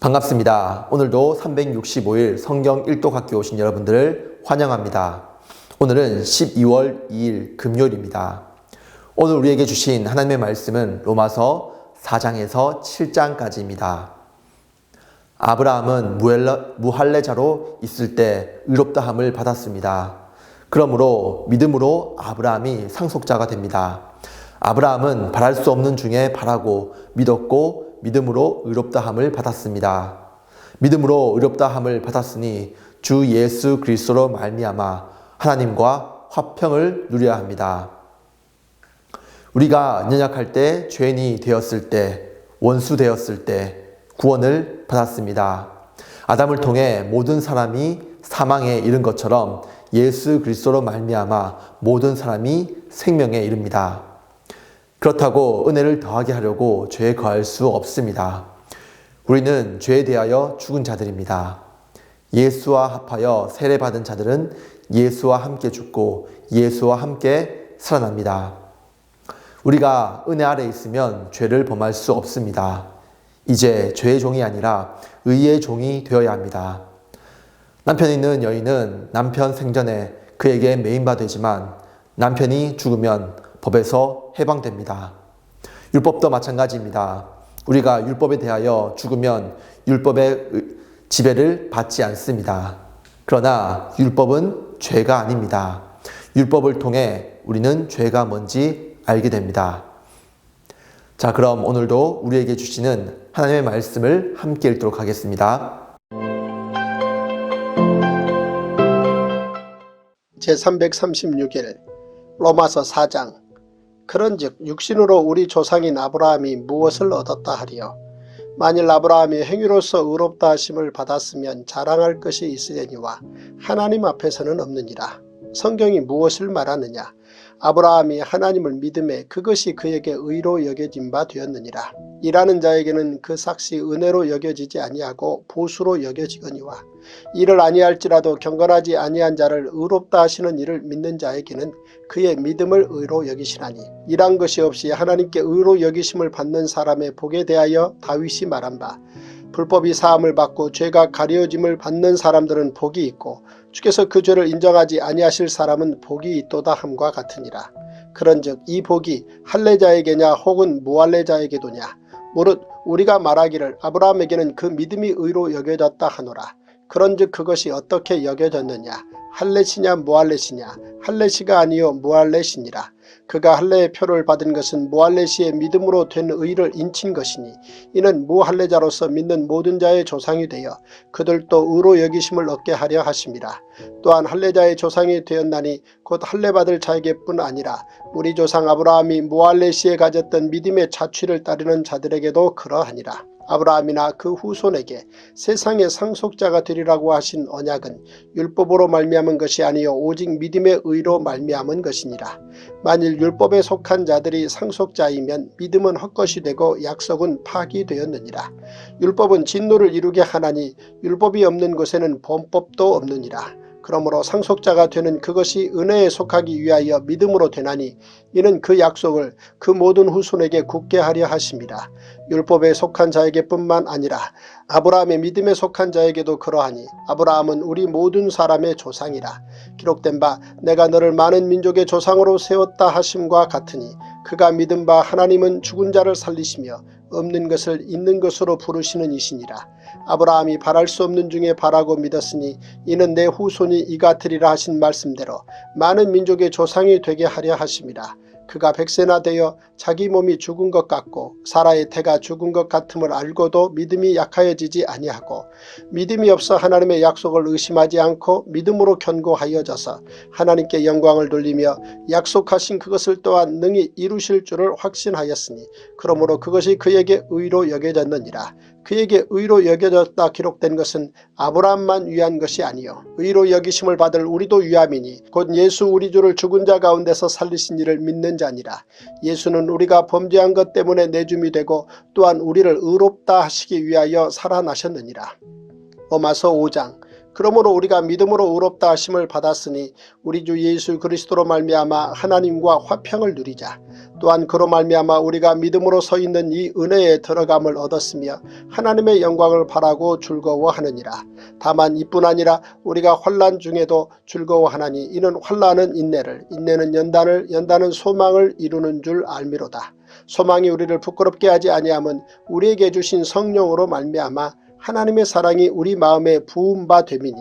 반갑습니다. 오늘도 365일 성경 일독학교 오신 여러분들을 환영합니다. 오늘은 12월 2일 금요일입니다. 오늘 우리에게 주신 하나님의 말씀은 로마서 4장에서 7장까지입니다. 아브라함은 무할례자로 있을 때 의롭다함을 받았습니다. 그러므로 믿음으로 아브라함이 상속자가 됩니다. 아브라함은 바랄 수 없는 중에 바라고 믿었고 믿음으로 의롭다함을 받았습니다. 믿음으로 의롭다함을 받았으니 주 예수 그리스도로 말미암아 하나님과 화평을 누려야 합니다. 우리가 연약할 때, 죄인이 되었을 때, 원수 되었을 때 구원을 받았습니다. 아담을 통해 모든 사람이 사망에 이른 것처럼 예수 그리스도로 말미암아 모든 사람이 생명에 이릅니다. 그렇다고 은혜를 더하게 하려고 죄에 거할 수 없습니다. 우리는 죄에 대하여 죽은 자들입니다. 예수와 합하여 세례받은 자들은 예수와 함께 죽고 예수와 함께 살아납니다. 우리가 은혜 아래 있으면 죄를 범할 수 없습니다. 이제 죄의 종이 아니라 의의 종이 되어야 합니다. 남편 있는 여인은 남편 생전에 그에게 매인바 되지만 남편이 죽으면 법에서 해방됩니다. 율법도 마찬가지입니다. 우리가 율법에 대하여 죽으면 율법의 지배를 받지 않습니다. 그러나 율법은 죄가 아닙니다. 율법을 통해 우리는 죄가 뭔지 알게 됩니다. 자, 그럼 오늘도 우리에게 주시는 하나님의 말씀을 함께 읽도록 하겠습니다. 제336일 로마서 4장. 그런즉 육신으로 우리 조상인 아브라함이 무엇을 얻었다 하리요. 만일 아브라함이 행위로서 의롭다 하심을 받았으면 자랑할 것이 있으려니와 하나님 앞에서는 없느니라. 성경이 무엇을 말하느냐. 아브라함이 하나님을 믿음에 그것이 그에게 의로 여겨진 바 되었느니라. 일하는 자에게는 그 삭시 은혜로 여겨지지 아니하고 보수로 여겨지거니와 이를 아니할지라도 경건하지 아니한 자를 의롭다 하시는 이를 믿는 자에게는 그의 믿음을 의로 여기시나니 일한 것이 없이 하나님께 의로 여기심을 받는 사람의 복에 대하여 다윗이 말한 바 불법이 사함을 받고 죄가 가려짐을 받는 사람들은 복이 있고 주께서 그 죄를 인정하지 아니하실 사람은 복이 있도다 함과 같으니라. 그런즉 이 복이 할례자에게냐 혹은 무할례자에게도냐. 무릇 우리가 말하기를 아브라함에게는 그 믿음이 의로 여겨졌다 하노라. 그런즉 그것이 어떻게 여겨졌느냐. 할례시냐 무할례시냐. 할례시가 아니요 무할례시니라. 그가 할례의 표를 받은 것은 무할례시의 믿음으로 된 의를 인친 것이니 이는 무할례자로서 믿는 모든 자의 조상이 되어 그들도 의로 여기심을 얻게 하려 하심이라. 또한 할례자의 조상이 되었나니 곧 할례받을 자에게뿐 아니라 우리 조상 아브라함이 무할례시에 가졌던 믿음의 자취를 따르는 자들에게도 그러하니라. 아브라함이나 그 후손에게 세상의 상속자가 되리라고 하신 언약은 율법으로 말미암은 것이 아니요 오직 믿음의 의로 말미암은 것이니라. 만일 율법에 속한 자들이 상속자이면 믿음은 헛것이 되고 약속은 파기되었느니라. 율법은 진노를 이루게 하나니 율법이 없는 곳에는 범법도 없느니라. 그러므로 상속자가 되는 그것이 은혜에 속하기 위하여 믿음으로 되나니 이는 그 약속을 그 모든 후손에게 굳게 하려 하심이라. 율법에 속한 자에게뿐만 아니라 아브라함의 믿음에 속한 자에게도 그러하니 아브라함은 우리 모든 사람의 조상이라. 기록된 바 내가 너를 많은 민족의 조상으로 세웠다 하심과 같으니 그가 믿은 바 하나님은 죽은 자를 살리시며 없는 것을 있는 것으로 부르시는 이시니라. 아브라함이 바랄 수 없는 중에 바라고 믿었으니 이는 내 후손이 이같으리라 하신 말씀대로 많은 민족의 조상이 되게 하려 하심이라. 그가 100세나 되어 자기 몸이 죽은 것 같고 사라의 태가 죽은 것 같음을 알고도 믿음이 약하여지지 아니하고 믿음이 없어 하나님의 약속을 의심하지 않고 믿음으로 견고하여져서 하나님께 영광을 돌리며 약속하신 그것을 또한 능히 이루실 줄을 확신하였으니 그러므로 그것이 그에게 의로 여겨졌느니라. 그에게 의로 여겨졌다 기록된 것은 아브라함만 위한 것이 아니요 의로 여기심을 받을 우리도 위함이니 곧 예수 우리 주를 죽은 자 가운데서 살리신 이를 믿는 자니라. 예수는 우리가 범죄한 것 때문에 내줌이 되고 또한 우리를 의롭다 하시기 위하여 살아나셨느니라. 로마서 5장. 그러므로 우리가 믿음으로 의롭다 하심을 받았으니 우리 주 예수 그리스도로 말미암아 하나님과 화평을 누리자. 또한 그로 말미암아 우리가 믿음으로 서 있는 이 은혜에 들어감을 얻었으며 하나님의 영광을 바라고 즐거워하느니라. 다만 이뿐 아니라 우리가 환난 중에도 즐거워하나니 이는 환난은 인내를, 인내는 연단을, 연단은 소망을 이루는 줄 알미로다. 소망이 우리를 부끄럽게 하지 아니함은 우리에게 주신 성령으로 말미암아 하나님의 사랑이 우리 마음에 부은 바 됨이니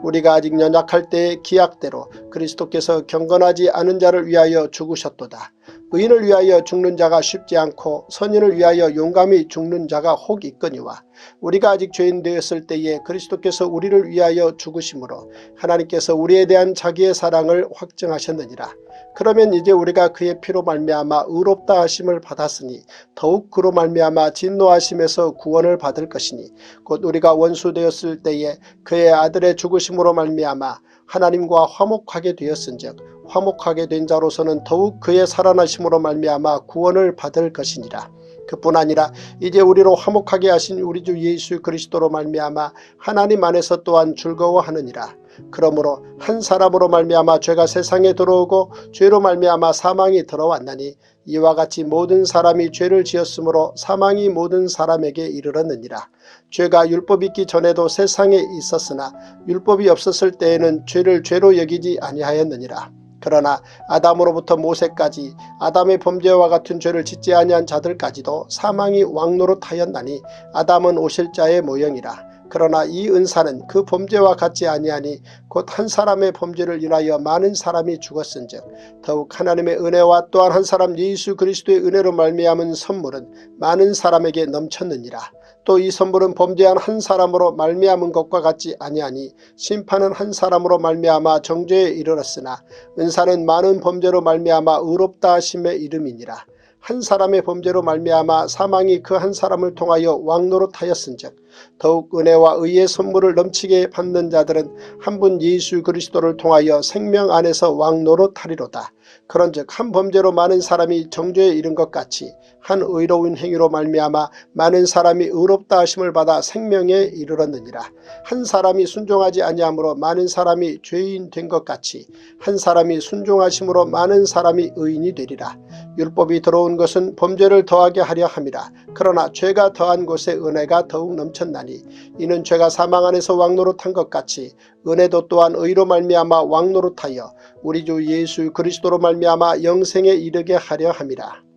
우리가 아직 연약할 때의 기약대로 그리스도께서 경건하지 않은 자를 위하여 죽으셨도다. 의인을 위하여 죽는 자가 쉽지 않고 선인을 위하여 용감히 죽는 자가 혹 있거니와 우리가 아직 죄인 되었을 때에 그리스도께서 우리를 위하여 죽으심으로 하나님께서 우리에 대한 자기의 사랑을 확증하셨느니라. 그러면 이제 우리가 그의 피로 말미암아 의롭다 하심을 받았으니 더욱 그로 말미암아 진노하심에서 구원을 받을 것이니 곧 우리가 원수 되었을 때에 그의 아들의 죽으심으로 말미암아 하나님과 화목하게 되었은즉 화목하게 된 자로서는 더욱 그의 살아나심으로 말미암아 구원을 받을 것이니라. 그뿐 아니라 이제 우리로 화목하게 하신 우리 주 예수 그리스도로 말미암아 하나님 안에서 또한 즐거워하느니라. 그러므로 한 사람으로 말미암아 죄가 세상에 들어오고 죄로 말미암아 사망이 들어왔나니 이와 같이 모든 사람이 죄를 지었으므로 사망이 모든 사람에게 이르렀느니라. 죄가 율법이 있기 전에도 세상에 있었으나 율법이 없었을 때에는 죄를 죄로 여기지 아니하였느니라. 그러나 아담으로부터 모세까지 아담의 범죄와 같은 죄를 짓지 아니한 자들까지도 사망이 왕노릇하였나니 아담은 오실 자의 모형이라. 그러나 이 은사는 그 범죄와 같지 아니하니 곧 한 사람의 범죄를 인하여 많은 사람이 죽었은즉 더욱 하나님의 은혜와 또한 한 사람 예수 그리스도의 은혜로 말미암은 선물은 많은 사람에게 넘쳤느니라. 또 이 선물은 범죄한 한 사람으로 말미암은 것과 같지 아니하니 심판은 한 사람으로 말미암아 정죄에 이르렀으나 은사는 많은 범죄로 말미암아 의롭다 하심의 이름이니라. 한 사람의 범죄로 말미암아 사망이 그 한 사람을 통하여 왕노릇하였은즉 더욱 은혜와 의의 선물을 넘치게 받는 자들은 한 분 예수 그리스도를 통하여 생명 안에서 왕노릇하리로다. 그런즉 한 범죄로 많은 사람이 정죄에 이른 것 같이 한 의로운 행위로 말미암아 많은 사람이 의롭다 하심을 받아 생명에 이르렀느니라. 한 사람이 순종하지 아니함으로 많은 사람이 죄인 된 것 같이 한 사람이 순종하심으로 많은 사람이 의인이 되리라. 율법이 들어온 것은 범죄를 더하게 하려 함이라. 그러나 죄가 더한 곳에 은혜가 더욱 넘쳤나니 이는 죄가 사망 안에서 왕노릇한 것 같이 은혜도 또한 의로 말미암아 왕노릇하여 우리 주 예수 그리스도로 말미암아 영생에 이르게 하려 함이라.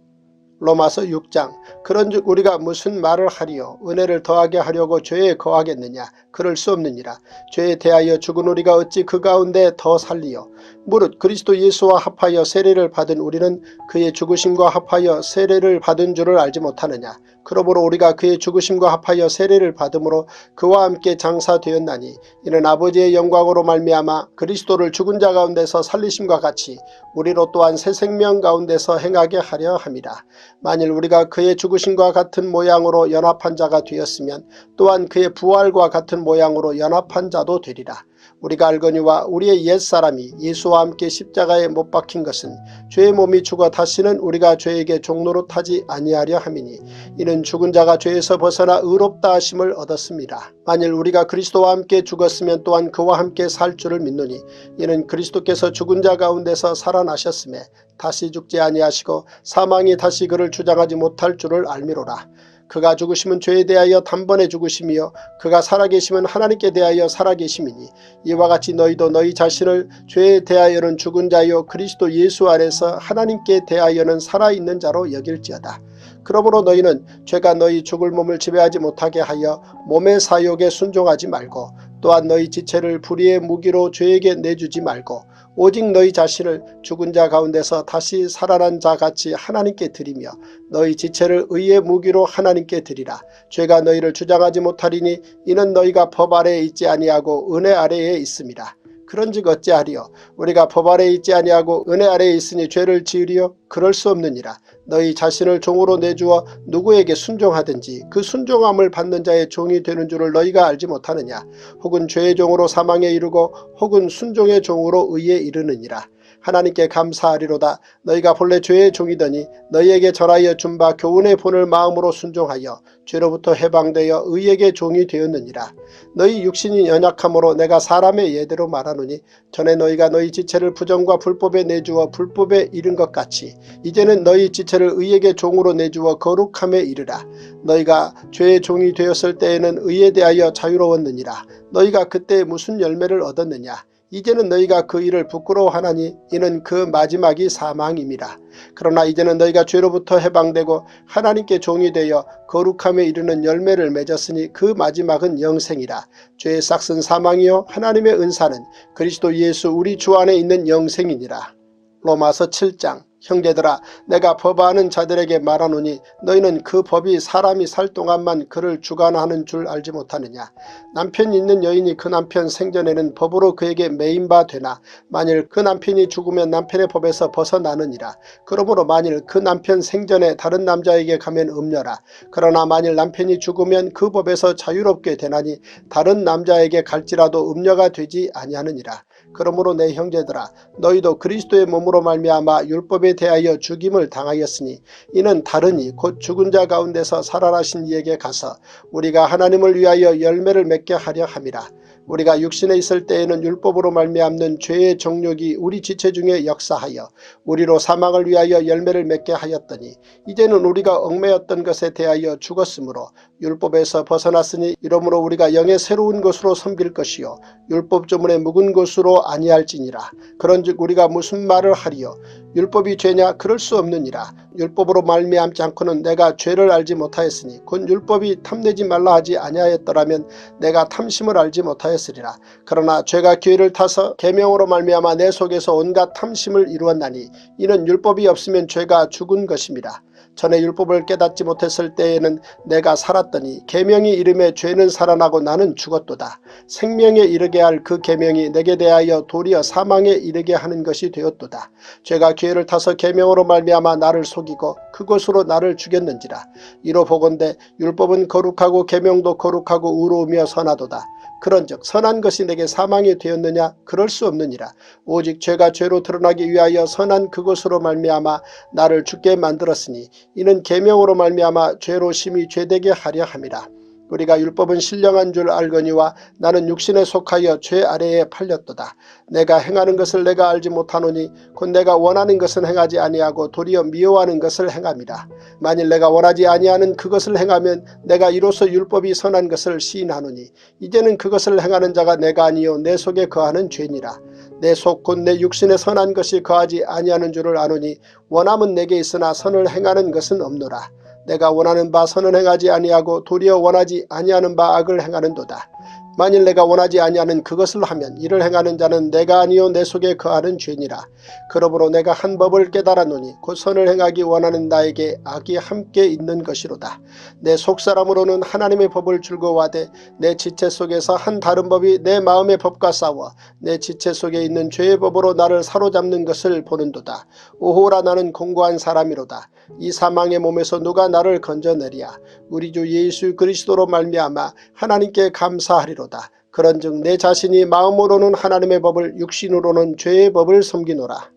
로마서 6장. 그런즉 우리가 무슨 말을 하리요? 은혜를 더하게 하려고 죄에 거하겠느냐? 그럴 수 없느니라. 죄에 대하여 죽은 우리가 어찌 그 가운데 더 살리요? 무릇 그리스도 예수와 합하여 세례를 받은 우리는 그의 죽으심과 합하여 세례를 받은 줄을 알지 못하느냐? 그러므로 우리가 그의 죽으심과 합하여 세례를 받음으로 그와 함께 장사되었나니 이는 아버지의 영광으로 말미암아 그리스도를 죽은 자 가운데서 살리심과 같이 우리로 또한 새 생명 가운데서 행하게 하려 함이라. 만일 우리가 그의 죽으심과 같은 모양으로 연합한 자가 되었으면 또한 그의 부활과 같은 모양으로 연합한 자도 되리라. 우리가 알거니와 우리의 옛사람이 예수와 함께 십자가에 못 박힌 것은 죄의 몸이 죽어 다시는 우리가 죄에게 종노릇하지 아니하려 함이니 이는 죽은 자가 죄에서 벗어나 의롭다 하심을 얻었습니다. 만일 우리가 그리스도와 함께 죽었으면 또한 그와 함께 살 줄을 믿노니 이는 그리스도께서 죽은 자 가운데서 살아나셨음에 다시 죽지 아니하시고 사망이 다시 그를 주장하지 못할 줄을 알미로라. 그가 죽으심은 죄에 대하여 단번에 죽으심이요 그가 살아계심은 하나님께 대하여 살아계심이니 이와 같이 너희도 너희 자신을 죄에 대하여는 죽은 자요 그리스도 예수 안에서 하나님께 대하여는 살아있는 자로 여길지어다. 그러므로 너희는 죄가 너희 죽을 몸을 지배하지 못하게 하여 몸의 사욕에 순종하지 말고 또한 너희 지체를 불의의 무기로 죄에게 내주지 말고 오직 너희 자신을 죽은 자 가운데서 다시 살아난 자 같이 하나님께 드리며 너희 지체를 의의 무기로 하나님께 드리라. 죄가 너희를 주장하지 못하리니 이는 너희가 법 아래에 있지 아니하고 은혜 아래에 있음이라. 그런즉 어찌하리요? 우리가 법 아래에 있지 아니하고 은혜 아래에 있으니 죄를 지으리요? 그럴 수 없느니라. 너희 자신을 종으로 내주어 누구에게 순종하든지 그 순종함을 받는 자의 종이 되는 줄을 너희가 알지 못하느냐? 혹은 죄의 종으로 사망에 이르고 혹은 순종의 종으로 의에 이르느니라. 하나님께 감사하리로다. 너희가 본래 죄의 종이더니 너희에게 전하여 준 바 교훈의 본을 마음으로 순종하여 죄로부터 해방되어 의에게 종이 되었느니라. 너희 육신이 연약함으로 내가 사람의 예대로 말하노니 전에 너희가 너희 지체를 부정과 불법에 내주어 불법에 이른 것 같이 이제는 너희 지체를 의에게 종으로 내주어 거룩함에 이르라. 너희가 죄의 종이 되었을 때에는 의에 대하여 자유로웠느니라. 너희가 그때 무슨 열매를 얻었느냐. 이제는 너희가 그 일을 부끄러워하나니 이는 그 마지막이 사망임이라. 그러나 이제는 너희가 죄로부터 해방되고 하나님께 종이 되어 거룩함에 이르는 열매를 맺었으니 그 마지막은 영생이라. 죄의 싹은 사망이요 하나님의 은사는 그리스도 예수 우리 주 안에 있는 영생이니라. 로마서 7장. 형제들아 내가 법아하는 자들에게 말하노니 너희는 그 법이 사람이 살 동안만 그를 주관하는 줄 알지 못하느냐. 남편이 있는 여인이 그 남편 생전에는 법으로 그에게 매인 바 되나 만일 그 남편이 죽으면 남편의 법에서 벗어나느니라. 그러므로 만일 그 남편 생전에 다른 남자에게 가면 음녀라. 그러나 만일 남편이 죽으면 그 법에서 자유롭게 되나니 다른 남자에게 갈지라도 음녀가 되지 아니하느니라. 그러므로 내 형제들아 너희도 그리스도의 몸으로 말미암아 율법에 대하여 죽임을 당하였으니 이는 다르니 곧 죽은 자 가운데서 살아나신 이에게 가서 우리가 하나님을 위하여 열매를 맺게 하려 함이라. 우리가 육신에 있을 때에는 율법으로 말미암는 죄의 정욕이 우리 지체 중에 역사하여 우리로 사망을 위하여 열매를 맺게 하였더니 이제는 우리가 얽매였던 것에 대하여 죽었으므로 율법에서 벗어났으니 이러므로 우리가 영의 새로운 것으로 섬길 것이요 율법 조문에 묵은 것으로 아니할지니라. 그런즉 우리가 무슨 말을 하리요. 율법이 죄냐? 그럴 수 없느니라. 율법으로 말미암지 않고는 내가 죄를 알지 못하였으니 곧 율법이 탐내지 말라 하지 아니하였더라면 내가 탐심을 알지 못하였으리라. 그러나 죄가 기회를 타서 계명으로 말미암아 내 속에서 온갖 탐심을 이루었나니 이는 율법이 없으면 죄가 죽은 것입니다. 전에 율법을 깨닫지 못했을 때에는 내가 살았더니 계명이 이름에 죄는 살아나고 나는 죽었도다. 생명에 이르게 할 그 계명이 내게 대하여 도리어 사망에 이르게 하는 것이 되었도다. 죄가 기회를 타서 계명으로 말미암아 나를 속이고 그것으로 나를 죽였는지라. 이로 보건대 율법은 거룩하고 계명도 거룩하고 의로우며 선하도다. 그런즉 선한 것이 내게 사망이 되었느냐? 그럴 수 없느니라. 오직 죄가 죄로 드러나기 위하여 선한 그것으로 말미암아 나를 죽게 만들었으니 이는 계명으로 말미암아 죄로 심히 죄되게 하려 함이라. 우리가 율법은 신령한 줄 알거니와 나는 육신에 속하여 죄 아래에 팔렸도다. 내가 행하는 것을 내가 알지 못하노니 곧 내가 원하는 것은 행하지 아니하고 도리어 미워하는 것을 행함이라. 만일 내가 원하지 아니하는 그것을 행하면 내가 이로써 율법이 선한 것을 시인하노니 이제는 그것을 행하는 자가 내가 아니요 내 속에 거하는 죄니라. 내 속 곧 내 육신에 선한 것이 거하지 아니하는 줄을 아노니 원함은 내게 있으나 선을 행하는 것은 없노라. 내가 원하는 바 선은 행하지 아니하고 도리어 원하지 아니하는 바 악을 행하는도다. 만일 내가 원하지 아니하는 그것을 하면 이를 행하는 자는 내가 아니요 내 속에 거하는 죄니라. 그러므로 내가 한 법을 깨달았노니 곧 선을 행하기 원하는 나에게 악이 함께 있는 것이로다. 내 속사람으로는 하나님의 법을 즐거워하되 내 지체 속에서 한 다른 법이 내 마음의 법과 싸워 내 지체 속에 있는 죄의 법으로 나를 사로잡는 것을 보는도다. 오호라 나는 공고한 사람이로다. 이 사망의 몸에서 누가 나를 건져내리야. 우리 주 예수 그리스도로 말미암아 하나님께 감사하리로다. 그런즉 내 자신이 마음으로는 하나님의 법을 육신으로는 죄의 법을 섬기노라.